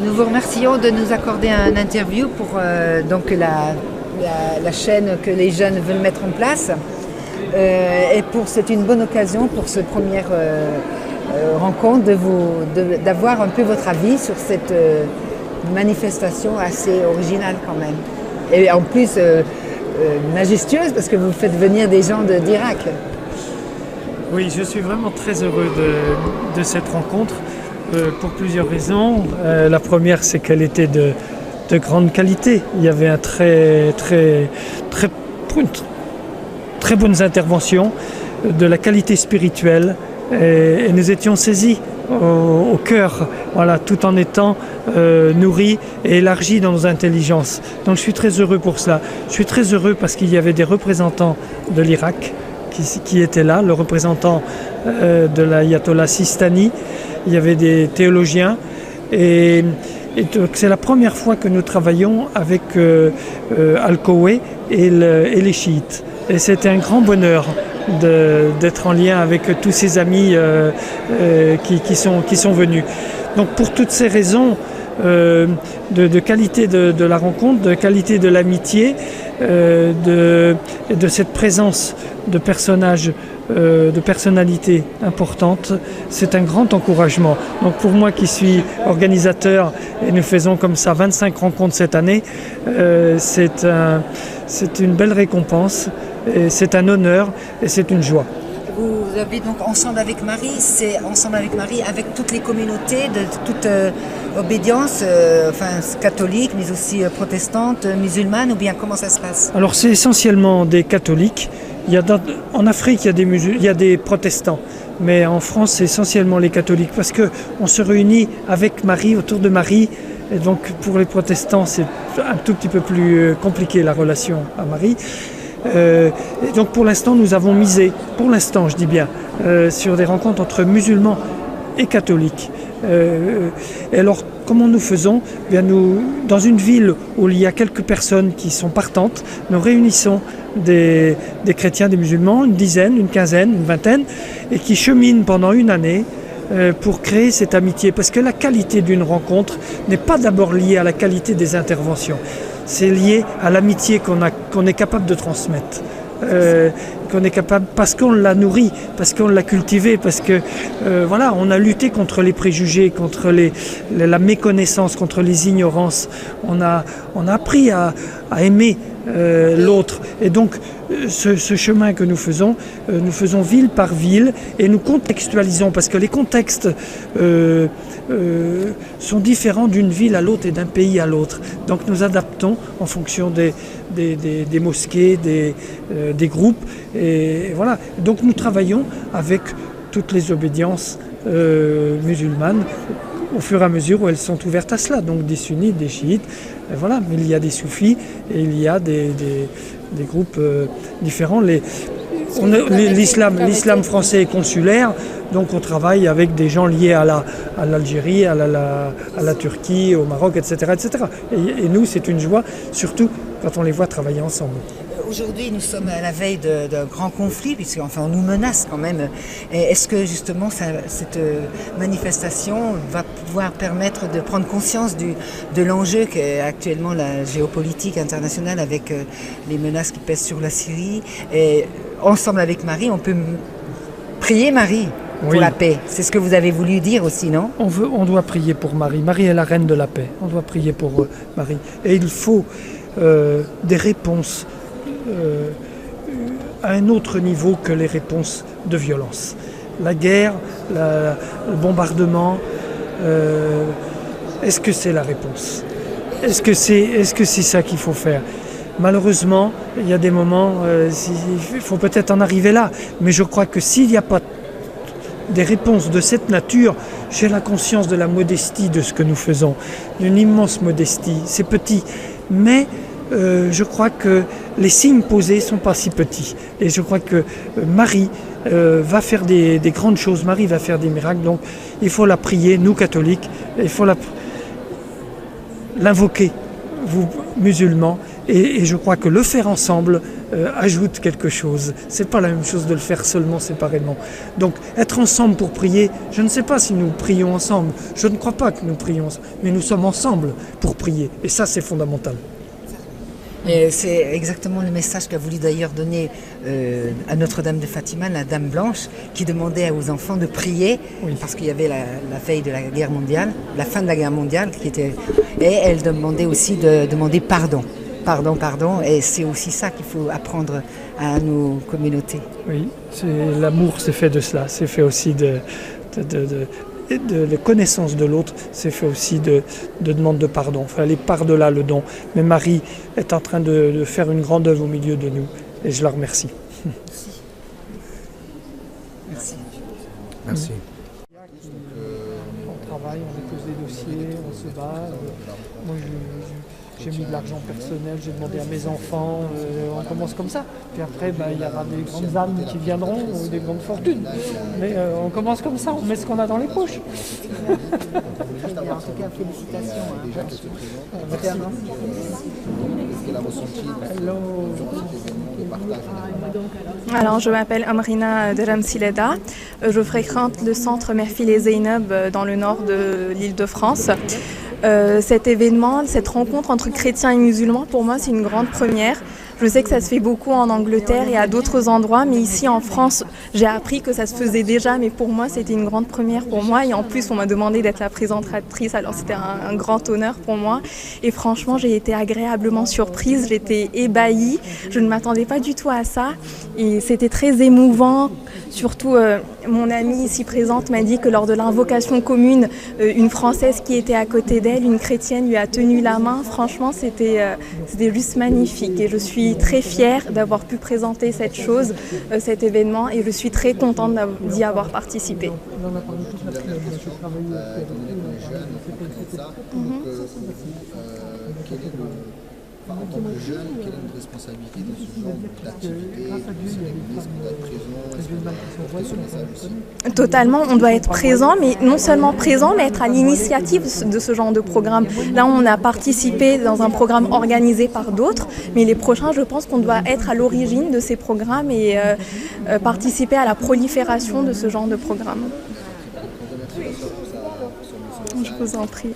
Nous vous remercions de nous accorder un interview pour donc la chaîne que les jeunes veulent mettre en place. C'est une bonne occasion pour cette première rencontre d'avoir un peu votre avis sur cette manifestation assez originale quand même. Et en plus majestueuse parce que vous faites venir des gens d'Irak. Oui, je suis vraiment très heureux de cette rencontre pour plusieurs raisons. La première, c'est qu'elle était de grande qualité. Il y avait un très bonnes interventions, de la qualité spirituelle, et nous étions saisis au cœur, voilà, tout en étant nourris et élargis dans nos intelligences. Donc je suis très heureux pour cela. Je suis très heureux parce qu'il y avait des représentants de l'Irak qui étaient là, le représentant de l'ayatollah Sistani, il y avait des théologiens, et donc c'est la première fois que nous travaillons avec Al-Kowe et les chiites. Et c'était un grand bonheur d'être en lien avec tous ces amis qui sont venus. Donc pour toutes ces raisons de qualité de la rencontre, de qualité de l'amitié, de cette présence de personnages, de personnalités importantes, c'est un grand encouragement. Donc pour moi qui suis organisateur, et nous faisons comme ça 25 rencontres cette année, c'est une belle récompense, et c'est un honneur et c'est une joie. Vous avez donc Ensemble avec Marie, c'est Ensemble avec Marie avec toutes les communautés de toute obédience, catholique, mais aussi protestante, musulmane, ou bien comment ça se passe? Alors c'est essentiellement des catholiques. En Afrique, il y a des protestants, mais en France, c'est essentiellement les catholiques, parce qu'on se réunit avec Marie, autour de Marie, et donc pour les protestants, c'est un tout petit peu plus compliqué la relation à Marie. Et donc pour l'instant, nous avons misé, pour l'instant je dis bien, sur des rencontres entre musulmans et catholiques. Et alors, comment nous faisons? Bien, nous, dans une ville où il y a quelques personnes qui sont partantes, nous réunissons des chrétiens, des musulmans, une dizaine, une quinzaine, une vingtaine, et qui cheminent pendant une année pour créer cette amitié. Parce que la qualité d'une rencontre n'est pas d'abord liée à la qualité des interventions. C'est lié à l'amitié qu'on est capable de transmettre. Qu'on est capable, parce qu'on l'a nourri, parce qu'on l'a cultivé, parce que voilà, on a lutté contre les préjugés, contre la méconnaissance, contre les ignorances. On a appris à aimer l'autre. Et donc, ce chemin que nous faisons ville par ville, et nous contextualisons, parce que les contextes sont différents d'une ville à l'autre et d'un pays à l'autre. Donc nous adaptons en fonction des mosquées, des groupes, et voilà. Donc nous travaillons avec toutes les obédiences musulmanes au fur et à mesure où elles sont ouvertes à cela, donc des sunnites, des chiites, voilà. Mais il y a des soufis et il y a des groupes différents. L'islam français est consulaire, donc on travaille avec des gens liés à l'Algérie, à la Turquie, au Maroc, etc. etc. Et nous, c'est une joie, surtout quand on les voit travailler ensemble. Aujourd'hui, nous sommes à la veille d'un grand conflit, on nous menace quand même. Est-ce que justement cette manifestation va pouvoir permettre de prendre conscience de l'enjeu qu'est actuellement la géopolitique internationale avec les menaces qui pèsent sur la Syrie? Et Ensemble avec Marie, on peut prier Marie pour la paix. C'est ce que vous avez voulu dire aussi, non? On doit prier pour Marie. Marie est la reine de la paix. On doit prier pour Marie. Et il faut des réponses à un autre niveau que les réponses de violence. La guerre, le bombardement, est-ce que c'est la réponse? Est-ce que c'est ça qu'il faut faire? Malheureusement, il y a des moments, il faut peut-être en arriver là, mais je crois que s'il n'y a pas des réponses de cette nature, j'ai la conscience de la modestie de ce que nous faisons, d'une immense modestie. C'est petit, mais je crois que les signes posés ne sont pas si petits. Et je crois que Marie va faire des grandes choses, Marie va faire des miracles, donc il faut la prier, nous catholiques, il faut l'invoquer, vous musulmans, et je crois que le faire ensemble ajoute quelque chose. C'est pas la même chose de le faire seulement séparément. Donc être ensemble pour prier, je ne sais pas si nous prions ensemble, je ne crois pas que nous prions ensemble, mais nous sommes ensemble pour prier. Et ça, c'est fondamental. Et c'est exactement le message qu'a voulu d'ailleurs donner à Notre-Dame de Fatima, la Dame Blanche, qui demandait aux enfants de prier, parce qu'il y avait la veille de la guerre mondiale, la fin de la guerre mondiale, et elle demandait aussi de demander pardon. Pardon, et c'est aussi ça qu'il faut apprendre à nos communautés. Oui, l'amour, c'est fait de cela, c'est fait aussi de la connaissance de l'autre, c'est fait aussi de demande de pardon. Il faut aller par-delà le don. Mais Marie est en train de faire une grande œuvre au milieu de nous, et je la remercie. Merci. On travaille, on dépose des dossiers, on se bat. Moi, j'ai mis de l'argent personnel, j'ai demandé à mes enfants, on commence comme ça. Puis après, il y aura des grandes âmes qui viendront, ou des grandes fortunes. Mais on commence comme ça, on met ce qu'on a dans les poches. En tout cas, félicitations. Alors, je m'appelle Amrina Deramsileda. Je fréquente le centre Merfil et Zeynab dans le nord de l'Île-de-France. Cet événement, cette rencontre entre chrétiens et musulmans, pour moi, c'est une grande première. Je sais que ça se fait beaucoup en Angleterre et à d'autres endroits, mais ici en France, j'ai appris que ça se faisait déjà, mais pour moi, c'était une grande première pour moi. Et en plus, on m'a demandé d'être la présentatrice, alors c'était un grand honneur pour moi. Et franchement, j'ai été agréablement surprise, j'étais ébahie, je ne m'attendais pas du tout à ça. Et c'était très émouvant. Surtout, mon amie ici présente m'a dit que lors de l'invocation commune, une Française qui était à côté d'elle, une chrétienne, lui a tenu la main. Franchement, c'était juste magnifique. Et je suis très fière d'avoir pu présenter cette chose, cet événement, et je suis très contente d'y avoir participé. En tant que jeune, quelle est notre responsabilité dans ce genre d'activité? Totalement, on doit être présent, mais non seulement présent, mais être à l'initiative de ce genre de programme. Là, on a participé dans un programme organisé par d'autres, mais les prochains, je pense qu'on doit être à l'origine de ces programmes et participer à la prolifération de ce genre de programme. Je vous en prie.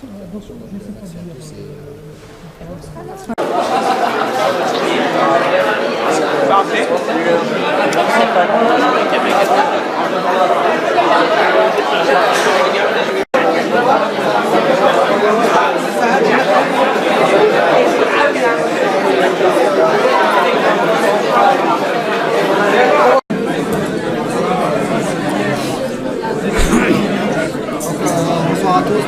Bonsoir à tous,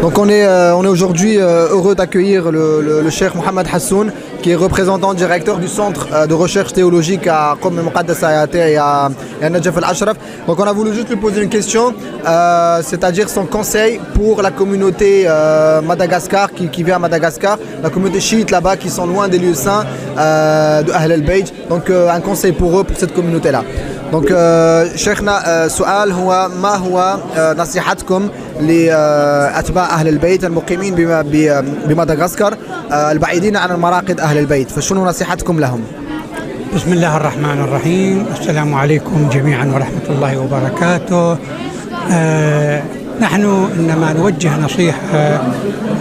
donc on est aujourd'hui heureux d'accueillir le cheikh Mohamed Hassoun, qui est représentant directeur du centre de recherche théologique à Qom Muqaddasa et à Najaf al-Ashraf. Donc on a voulu juste lui poser une question, c'est-à-dire son conseil pour la communauté Madagascar qui vit à Madagascar, la communauté chiite là-bas qui sont loin des lieux saints de Ahl al-Bayt. Donc un conseil pour eux, pour cette communauté-là. Donc شيخنا سؤال هو ما هو نصيحتكم لأتباع أهل البيت المقيمين بمدغشقر البعيدين عن المراقد أهل البيت، فشنو نصيحتكم لهم؟ بسم الله الرحمن الرحيم. السلام عليكم جميعا ورحمة الله وبركاته. نحن إنما نوجه نصيحة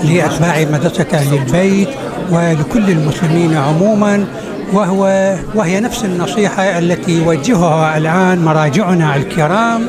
لأتباع مدرسة أهل البيت ولكل المسلمين عموما، وهي نفس النصيحة التي يوجهها الآن مراجعنا الكرام،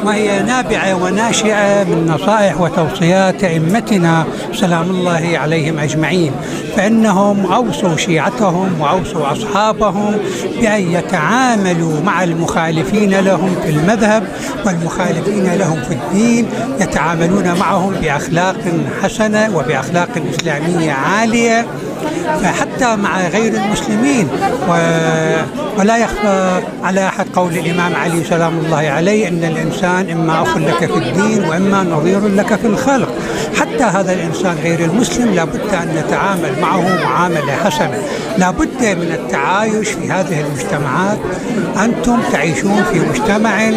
وهي نابعة وناشئة من نصائح وتوصيات أئمتنا سلام الله عليهم أجمعين، فإنهم أوصوا شيعتهم وأوصوا أصحابهم بأن يتعاملوا مع المخالفين لهم في المذهب والمخالفين لهم في الدين، يتعاملون معهم بأخلاق حسنة وبأخلاق إسلامية عالية، فحتى مع غير المسلمين. ولا يخفى على أحد قول الإمام علي سلام الله عليه إن الإنسان إما أخ لك في الدين وإما نظير لك في الخلق. حتى هذا الإنسان غير المسلم لابد أن نتعامل معه معاملة حسنة، لابد من التعايش في هذه المجتمعات. أنتم تعيشون في مجتمع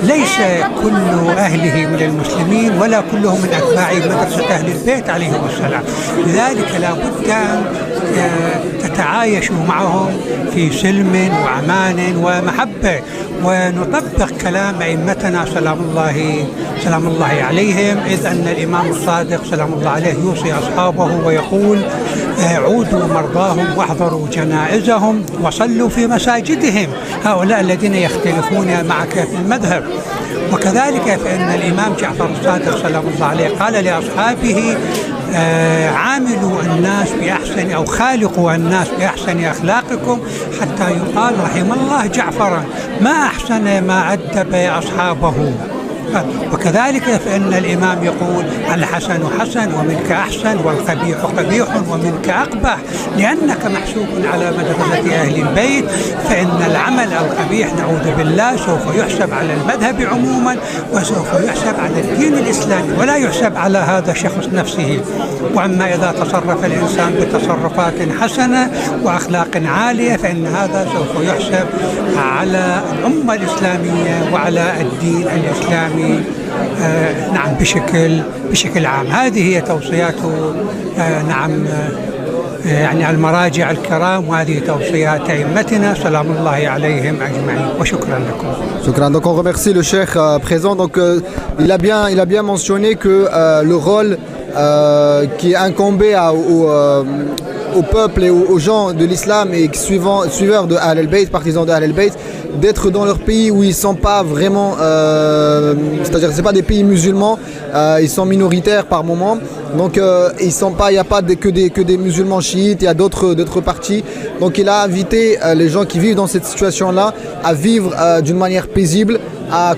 ليس كل أهله من المسلمين ولا كلهم من أتباع مدرسة أهل البيت عليهم السلام. لذلك لا بد أن تتعايشوا معهم في سلم وأمان ومحبة، ونطبق كلام أئمتنا سلام الله عليهم، إذ أن الإمام الصادق سلام الله عليه يوصي أصحابه ويقول: عودوا مرضاهم واحضروا جنائزهم وصلوا في مساجدهم، هؤلاء الذين يختلفون معك في المذهب. وكذلك فإن الإمام جعفر الصادق سلام الله عليه قال لأصحابه: عاملوا الناس بأحسن أو خالقوا الناس بأحسن أخلاقكم حتى يقال رحم الله جعفرا ما أحسن ما أدب أصحابه. وكذلك فإن الإمام يقول: الحسن حسن ومنك أحسن، والقبيح قبيح ومنك أقبح، لأنك محسوب على مدرسة أهل البيت، فإن العمل القبيح نعوذ بالله سوف يحسب على المذهب عموما، وسوف يحسب على الدين الإسلامي، ولا يحسب على هذا الشخص نفسه. وأما إذا تصرف الإنسان بتصرفات حسنة وأخلاق عالية فإن هذا سوف يحسب على الأمة الإسلامية وعلى الدين الإسلامي نعم بشكل عام. هذه هي توصيات نعم يعني المراجع الكرام، وهذه توصيات أئمتنا سلام الله عليهم أجمعين، وشكرا لكم. Shukran. Donc on remercie le cheikh présent. Donc il a bien mentionné que le rôle qui est incombé au peuple et aux gens de l'islam et suiveurs de Ahl al-Bayt, partisans de Ahl al-Bayt, d'être dans leur pays où ils sont pas vraiment, c'est-à-dire c'est pas des pays musulmans, ils sont minoritaires par moment, donc il n'y a pas que des musulmans chiites, il y a d'autres partis. Donc il a invité les gens qui vivent dans cette situation-là à vivre d'une manière paisible,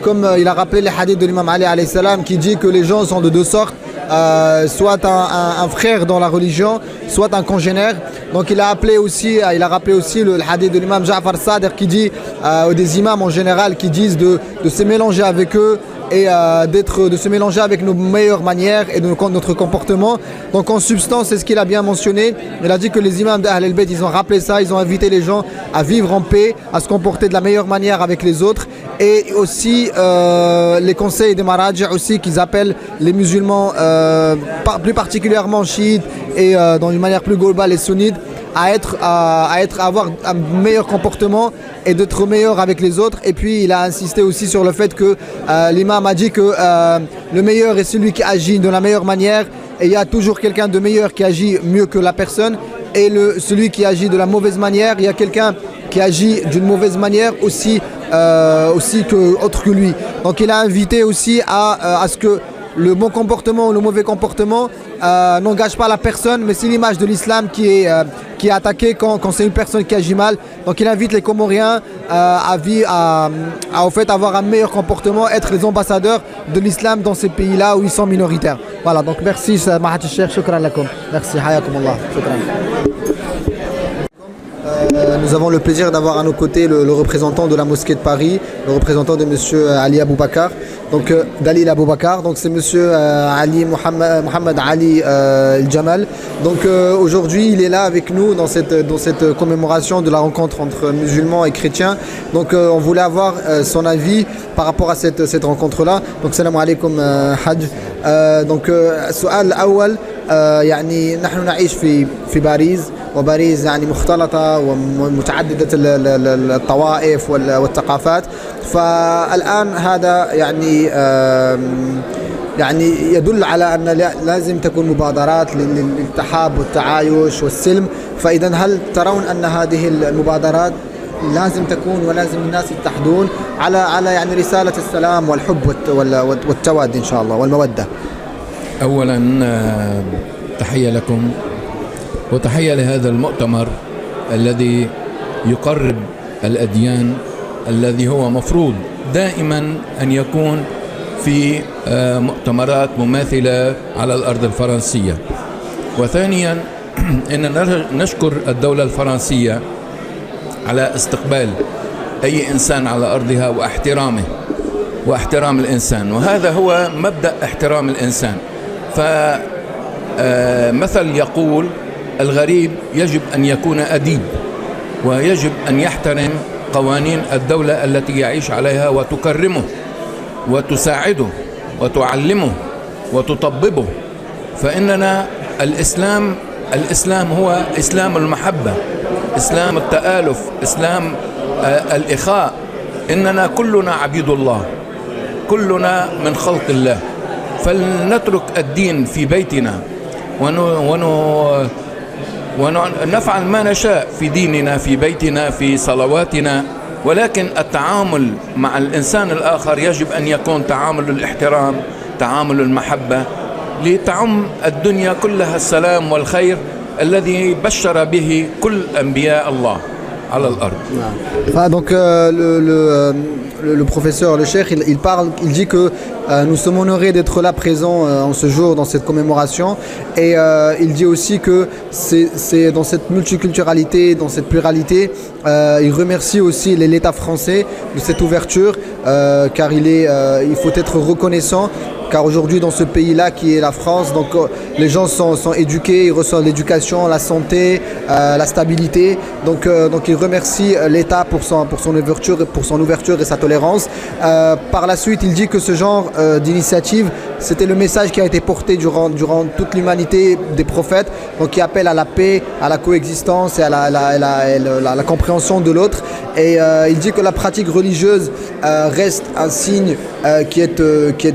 comme il a rappelé les hadiths de l'imam Ali alayhi salam qui dit que les gens sont de deux sortes. Soit un frère dans la religion, soit un congénère. Donc il a rappelé aussi le hadith de l'imam Ja'far Sadiq qui dit des imams en général qui disent de se mélanger avec eux et de se mélanger avec nos meilleures manières et de notre comportement. Donc en substance, c'est ce qu'il a bien mentionné. Il a dit que les imams d'Ahl al-Bayt, ils ont rappelé ça, ils ont invité les gens à vivre en paix, à se comporter de la meilleure manière avec les autres. Et aussi les conseils des maraji aussi qu'ils appellent les musulmans, plus particulièrement chiites et dans une manière plus globale les sunnites, à avoir un meilleur comportement et d'être meilleur avec les autres. Et puis il a insisté aussi sur le fait que l'imam a dit que le meilleur est celui qui agit de la meilleure manière, et il y a toujours quelqu'un de meilleur qui agit mieux que la personne, et celui qui agit de la mauvaise manière, il y a quelqu'un qui agit d'une mauvaise manière aussi autre que lui. Donc il a invité aussi à ce que le bon comportement ou le mauvais comportement n'engage pas la personne, mais c'est l'image de l'islam qui est attaquée quand c'est une personne qui agit mal. Donc il invite les Comoriens à au fait avoir un meilleur comportement, être les ambassadeurs de l'islam dans ces pays-là où ils sont minoritaires. Voilà, donc merci Mahat al-Cheikh, shukran lakum. Merci, hayakumullah, shukran. Nous avons le plaisir d'avoir à nos côtés le représentant de la mosquée de Paris, le représentant de monsieur Ali Aboubakar, donc Dalil Aboubakar, donc c'est monsieur Ali Mohamed Ali Jamal. Donc aujourd'hui il est là avec nous dans cette commémoration de la rencontre entre musulmans et chrétiens. Donc on voulait avoir son avis par rapport à cette rencontre-là. Donc salam alaikum Hajj. Donc السؤال الأول يعني نحن نعيش في باريس، وباريس يعني مختلطة ومتعددة الطوائف والثقافات. فالآن هذا يعني يدل على أن لازم تكون مبادرات للتحاب والتعايش والسلم. فإذا هل ترون أن هذه المبادرات لازم تكون ولازم الناس يتحدون على يعني رسالة السلام والحب والتواد إن شاء الله والمودة؟ أولا تحية لكم وتحية لهذا المؤتمر الذي يقرب الأديان، الذي هو مفروض دائما أن يكون في مؤتمرات مماثلة على الأرض الفرنسية. وثانيا أننا نشكر الدولة الفرنسية على استقبال أي إنسان على أرضها واحترام الإنسان، وهذا هو مبدأ احترام الإنسان. فمثل يقول: الغريب يجب أن يكون أديب، ويجب أن يحترم قوانين الدولة التي يعيش عليها وتكرمه. وتساعده وتعلمه وتطببه. فإننا الإسلام هو إسلام المحبة، إسلام التآلف، إسلام الإخاء. إننا كلنا عبيد الله، كلنا من خلق الله، فلنترك الدين في بيتنا ونفعل ما نشاء في ديننا في بيتنا في صلواتنا، ولكن التعامل مع الإنسان الآخر يجب أن يكون تعامل الاحترام، تعامل المحبة، لتعم الدنيا كلها السلام والخير الذي بشر به كل أنبياء الله على الأرض. Donc le professeur, le cheikh, il dit que nous sommes honorés d'être là présents en ce jour dans cette commémoration, et il dit aussi que c'est dans cette multiculturalité, dans cette pluralité, il remercie aussi l'État français de cette ouverture, car il faut être reconnaissant. Car aujourd'hui dans ce pays-là qui est la France, donc les gens sont éduqués, ils reçoivent l'éducation, la santé, la stabilité. Donc il remercie l'État pour son ouverture et sa tolérance. Par la suite, il dit que ce genre d'initiative, c'était le message qui a été porté durant toute l'humanité des prophètes, donc qui appelle à la paix, à la coexistence et à la compréhension de l'autre. Et il dit que la pratique religieuse reste un signe qui est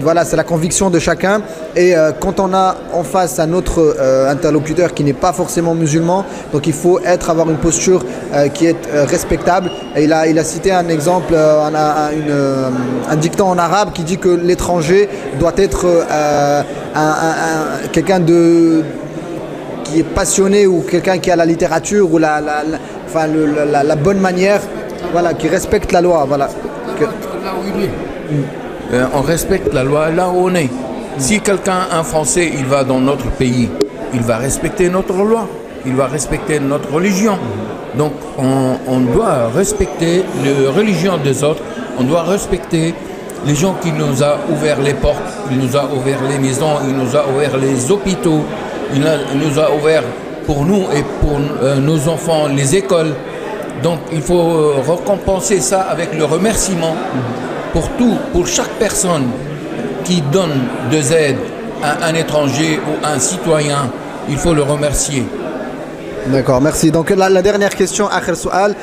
voilà, c'est la conviction de chacun. Et quand on a en face un autre interlocuteur qui n'est pas forcément musulman, donc il faut avoir une posture qui est respectable. Et il a cité un exemple, un dicton en arabe qui dit que l'étranger doit être quelqu'un qui est passionné, ou quelqu'un qui a la littérature ou la bonne manière, voilà, qui respecte la loi, voilà. Là où il est. On respecte la loi là où on est. Si quelqu'un, un Français, il va dans notre pays, il va respecter notre loi, il va respecter notre religion. Donc on doit respecter la religion des autres, on doit respecter les gens qui nous ont ouvert les portes, il nous a ouvert les maisons, il nous a ouvert les hôpitaux, il nous a ouvert pour nous et pour nos enfants les écoles. Donc il faut récompenser ça avec le remerciement pour chaque personne qui donne des aides à un étranger ou à un citoyen, il faut le remercier. D'accord, merci. Donc la dernière question, آخر سؤال.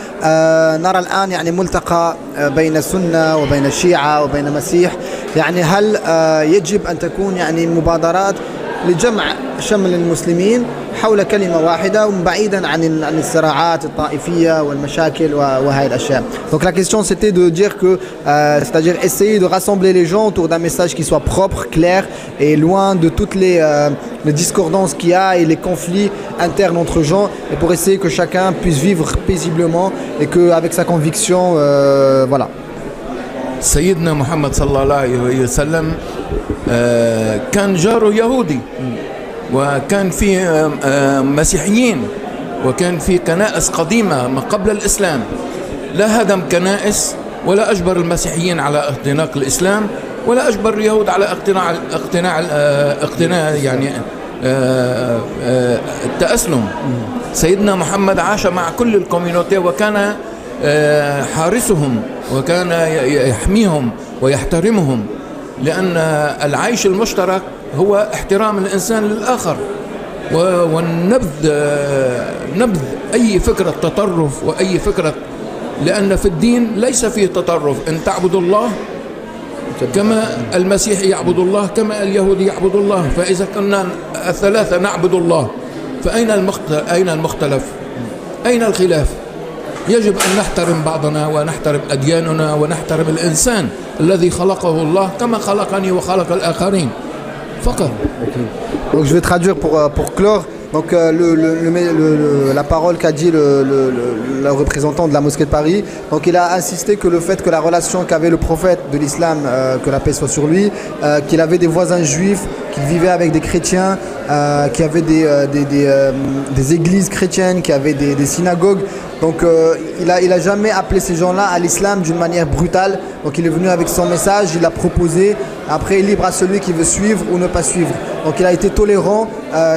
نرى الآن يعني ملتقى بين السنة وبين الشيعة وبين المسيح، يعني هل يجب أن تكون يعني مبادرات لجمع شمل المسلمين حول كلمة واحدة بعيدا عن الصراعات الطائفية والمشاكل وهذه الأشياء. Donc la question c'était de dire que c'est-à-dire essayer de rassembler les gens autour d'un message qui soit propre, clair et loin de toutes les discordances qu'il y a et les conflits internes entre gens, et pour essayer que chacun puisse vivre paisiblement et qu'avec sa conviction, voilà. سيدنا محمد صلى الله عليه وسلم كان جاره يهودي، وكان في مسيحيين، وكان في كنائس قديمة من قبل الإسلام. لا هدم كنائس ولا أجبر المسيحيين على اعتناق الإسلام، ولا أجبر اليهود على اقتناع يعني التأسلم. سيدنا محمد عاش مع كل الكوميونيتي، وكان حارسهم، وكان يحميهم ويحترمهم، لأن العيش المشترك هو احترام الإنسان للآخر، والنبذ أي فكرة تطرف وأي فكرة، لأن في الدين ليس فيه تطرف. أن تعبد الله كما المسيح يعبد الله، كما اليهود يعبد الله. فإذا كنا الثلاثة نعبد الله، فأين المختلف؟ أين الخلاف؟ يجب أن نحترم بعضنا ونحترم أدياننا ونحترم الإنسان الذي خلقه الله كما خلقني وخلق الآخرين فقط. Donc je vais traduire pour clore. Donc la parole qu'a dit le représentant de la mosquée de Paris, donc il a insisté que le fait que la relation qu'avait le prophète de l'islam, que la paix soit sur lui, qu'il avait des voisins juifs, qu'il vivait avec des chrétiens, qu'il y avait des églises chrétiennes, qu'il y avait des synagogues. Donc il a jamais appelé ces gens-là à l'islam d'une manière brutale. Donc il est venu avec son message, il l'a proposé. Après, libre à celui qui veut suivre ou ne pas suivre. Donc il a été tolérant,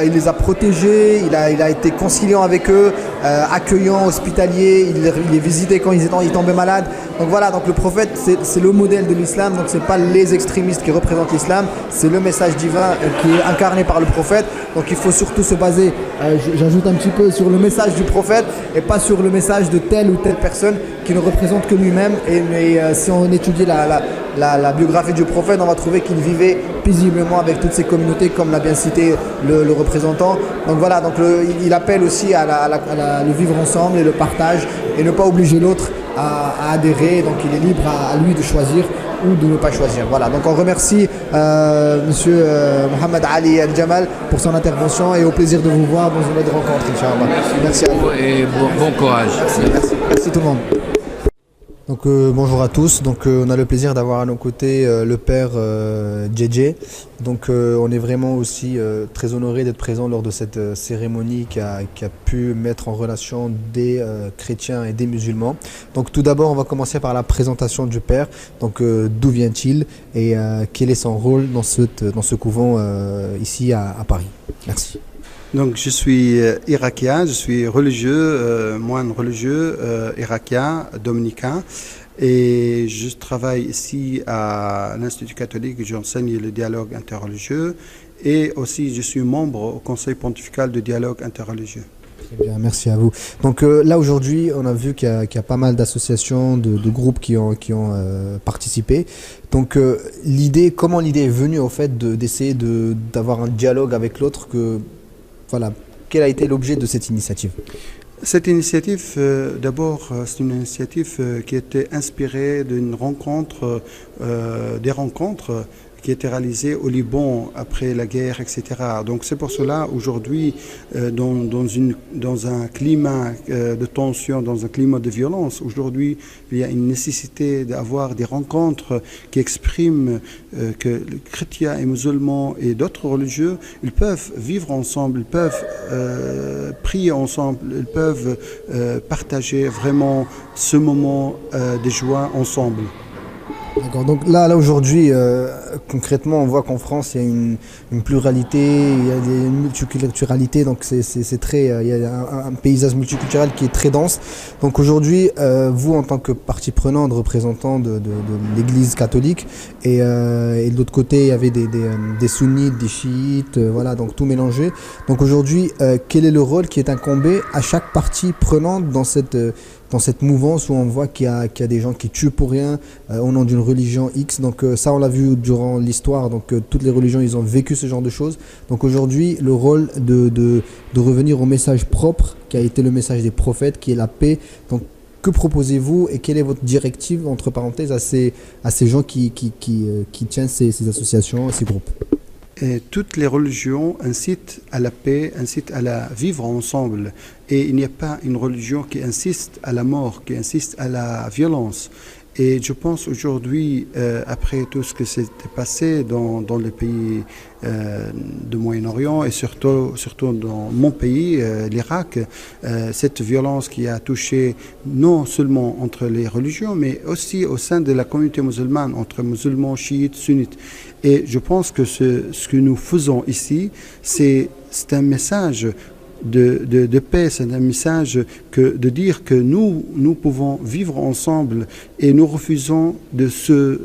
il les a protégés, il a été conciliant avec eux. accueillant, hospitalier, il les visitait quand ils tombaient malades. Donc voilà, donc le prophète c'est le modèle de l'islam, donc c'est pas les extrémistes qui représentent l'islam, c'est le message divin qui est incarné par le prophète. Donc il faut surtout se baser, j'ajoute un petit peu, sur le message du prophète et pas sur le message de telle ou telle personne qui ne représente que lui-même. Mais si on étudie la biographie du prophète, on va trouver qu'il vivait paisiblement avec toutes ces communautés, comme l'a bien cité le représentant. Donc voilà, donc il appelle aussi à le vivre ensemble et le partage et ne pas obliger l'autre à adhérer. Donc il est libre à lui de choisir ou de ne pas choisir. Voilà, donc on remercie Monsieur Mohamed Ali Al-Jamal pour son intervention et au plaisir de vous voir dans une autre rencontre, Inch'Allah. Merci à vous et bon courage. Merci tout le monde. Donc bonjour à tous, donc on a le plaisir d'avoir à nos côtés le père JJ. Donc on est vraiment aussi très honoré d'être présent lors de cette cérémonie qui a pu mettre en relation des chrétiens et des musulmans. Donc tout d'abord on va commencer par la présentation du père. Donc d'où vient-il et quel est son rôle dans ce couvent ici à Paris. Merci. Donc je suis irakien, je suis religieux, moine religieux irakien, dominicain, et je travaille ici à l'Institut catholique et j'enseigne le dialogue interreligieux, et aussi je suis membre au Conseil pontifical de dialogue interreligieux. Très bien, merci à vous. Donc là aujourd'hui, on a vu qu'il y a pas mal d'associations, de groupes qui ont participé. Donc comment l'idée est venue au fait d'essayer d'avoir un dialogue avec l'autre Voilà, quel a été l'objet de cette initiative? Cette initiative, d'abord, c'est une initiative qui était inspirée d'une rencontre, des rencontres qui étaient réalisées au Liban après la guerre, etc. Donc c'est pour cela, aujourd'hui, dans un climat de tension, dans un climat de violence, aujourd'hui, il y a une nécessité d'avoir des rencontres qui expriment que les chrétiens et musulmans et d'autres religieux, ils peuvent vivre ensemble, ils peuvent prier ensemble, ils peuvent partager vraiment ce moment de joie ensemble. D'accord, donc là aujourd'hui, concrètement, on voit qu'en France, il y a une pluralité, il y a une multiculturalité, donc il y a un paysage multiculturel qui est très dense. Donc aujourd'hui, vous, en tant que partie prenante, représentant de l'Église catholique, et de l'autre côté, il y avait des sunnites, des chiites, voilà, donc tout mélangé. Donc aujourd'hui, quel est le rôle qui est incombé à chaque partie prenante dans cette mouvance où on voit qu'il y a des gens qui tuent pour rien au nom d'une religion X. Donc ça, on l'a vu durant l'histoire. Donc toutes les religions, ils ont vécu ce genre de choses. Donc aujourd'hui, le rôle de revenir au message propre, qui a été le message des prophètes, qui est la paix. Donc que proposez-vous et quelle est votre directive, entre parenthèses, à ces gens qui tiennent ces associations, ces groupes? Et toutes les religions incitent à la paix, incitent à la vivre ensemble. Et il n'y a pas une religion qui insiste à la mort, qui insiste à la violence. Et je pense aujourd'hui, après tout ce que s'est passé dans les pays du Moyen-Orient et surtout dans mon pays, l'Irak, cette violence qui a touché non seulement entre les religions, mais aussi au sein de la communauté musulmane, entre musulmans, chiites, sunnites. Et je pense que ce que nous faisons ici, c'est un message de paix, c'est un message de dire que nous pouvons vivre ensemble et nous refusons de se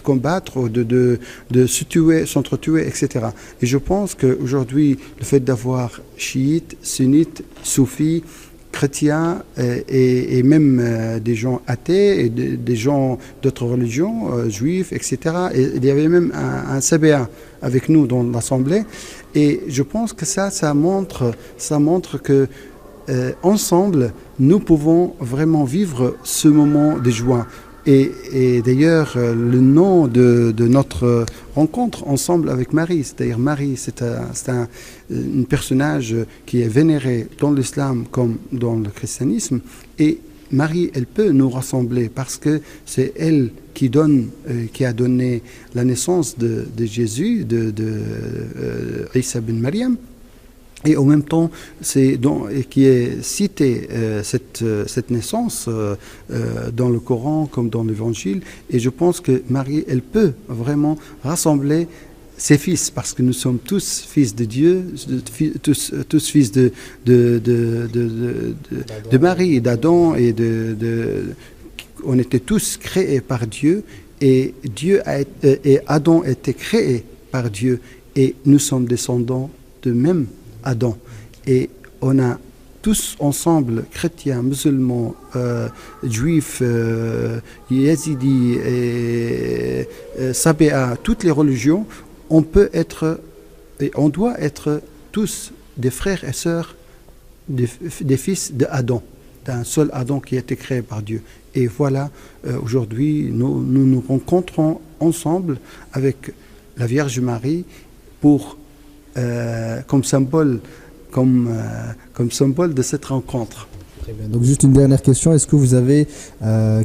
combattre, de se tuer, s'entretuer, etc. Et je pense qu'aujourd'hui, le fait d'avoir chiites, sunnites, soufis, chrétiens et même des gens athées et des gens d'autres religions, juifs, etc. Et il y avait même un CBA avec nous dans l'Assemblée. Et je pense que ça montre que ensemble, nous pouvons vraiment vivre ce moment de joie. Et d'ailleurs, le nom de notre rencontre ensemble avec Marie, c'est-à-dire Marie, c'est un personnage qui est vénéré dans l'islam comme dans le christianisme. Et Marie, elle peut nous rassembler parce que c'est elle qui a donné la naissance de Jésus, de Isa ben Maryam. Et en même temps, qui est cité cette naissance dans le Coran comme dans l'Évangile. Et je pense que Marie, elle peut vraiment rassembler ses fils, parce que nous sommes tous fils de Dieu, tous fils de Marie et d'Adam, et on était tous créés par Dieu, et Adam était créé par Dieu, et nous sommes descendants de même Adam. Et on a tous ensemble, chrétiens, musulmans, juifs, yazidis, et sabéas, toutes les religions, on peut être et on doit être tous des frères et sœurs, des fils d'Adam, d'un seul Adam qui a été créé par Dieu. Et voilà, aujourd'hui, nous rencontrons ensemble avec la Vierge Marie comme symbole de cette rencontre. Très bien. Donc juste une dernière question, est-ce que vous avez,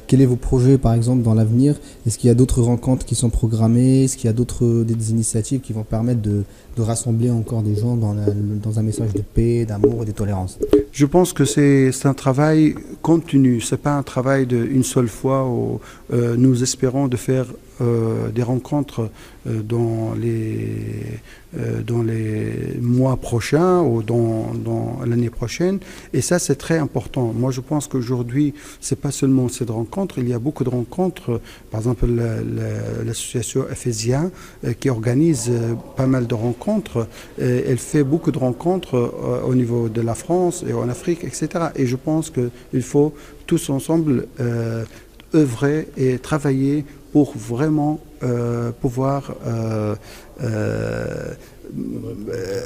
quel est vos projets par exemple dans l'avenir? Est-ce qu'il y a d'autres rencontres qui sont programmées? Est-ce qu'il y a des initiatives qui vont permettre de rassembler encore des gens dans un message de paix, d'amour et de tolérance? Je pense que c'est un travail continu, c'est pas un travail d'une seule fois. Nous espérons de faire des rencontres dans les mois prochains ou dans l'année prochaine, et ça c'est très important. Moi je pense qu'aujourd'hui c'est pas seulement cette rencontre, il y a beaucoup de rencontres, par exemple l'association Ephésien qui organise pas mal de rencontres, elle fait beaucoup de rencontres au niveau de la France et en Afrique, etc. Et je pense qu'il faut tous ensemble œuvrer et travailler pour vraiment pouvoir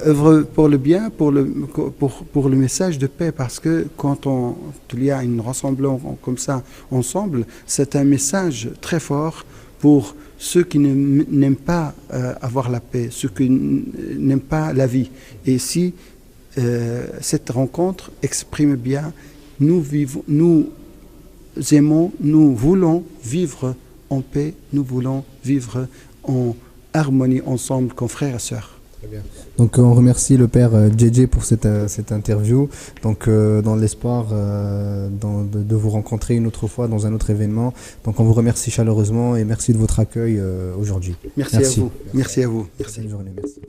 œuvrer pour le bien, pour le message de paix, parce que quand il y a une rassemblement comme ça ensemble, c'est un message très fort pour ceux qui n'aiment pas avoir la paix, ceux qui n'aiment pas la vie. Et si cette rencontre exprime bien, nous aimons, nous voulons vivre en paix, nous voulons vivre en harmonie ensemble comme frères et sœurs. Très bien. Donc on remercie le père JJ pour cette interview, donc dans l'espoir de vous rencontrer une autre fois dans un autre événement. Donc on vous remercie chaleureusement et merci de votre accueil aujourd'hui. Merci à vous. Merci à vous. Merci. Bonne journée. Merci.